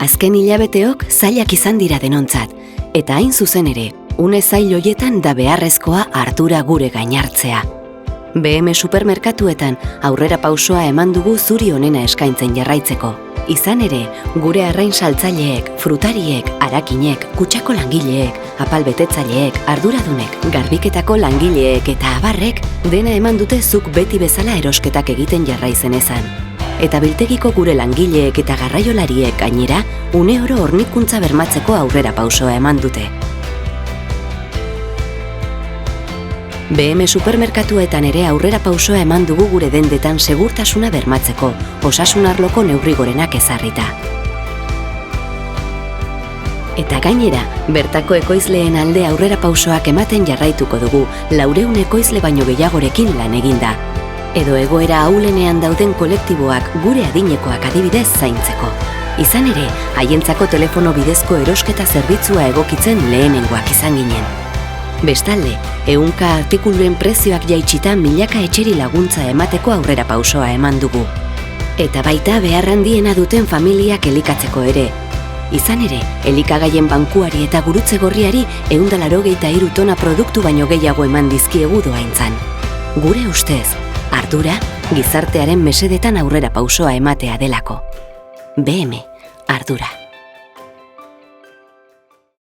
Azken hilabeteok zailak izan dira denontzat, eta hain zuzen ere, une zail hoietan da beharrezkoa ardura gure gainartzea. BM supermerkatuetan aurrera pausoa eman dugu zuri onena eskaintzen jarraitzeko. Izan ere, gure arrain saltzaileek, frutariek, arakinek, kutxako langileek, apalbetetzaileek, arduradunek, garbiketako langileek eta abarrek dena eman dute zuk beti bezala erosketak egiten jarraizen ezan. Eta biltegiko gure langileek eta garraiolariek gainera, une oro hornikuntza bermatzeko aurrera pausoa eman dute. BM supermerkatuetan ere aurrera pausoa eman dugu gure dendetan segurtasuna bermatzeko, osasun arloko neurri gorenak ezarrita. Eta gainera, bertako ekoizleen alde aurrera pausoak ematen jarraituko dugu, 400 ekoizle baino gehiagorekin lan eginda. Edo egoera ahulenean dauden kolektiboak gure adinekoak adibidez zaintzeko. Izan ere, haientzako telefono bidezko erosketa zerbitzua egokitzen lehenengoak izan ginen. Bestalde, 100 artikuluren prezioak jaitsita milaka etxeri laguntza emateko aurrera pausoa eman dugu. Eta baita behar handiena duten familiak elikatzeko ere. Izan ere, elikagaien bankuari eta gurutze gorriari 183 tona produktu baino gehiago eman dizkiegu dohaintzan. Gure ustez, ardura, gizartearen mesedetan aurrera pausoa ematea delako. BM, ardura.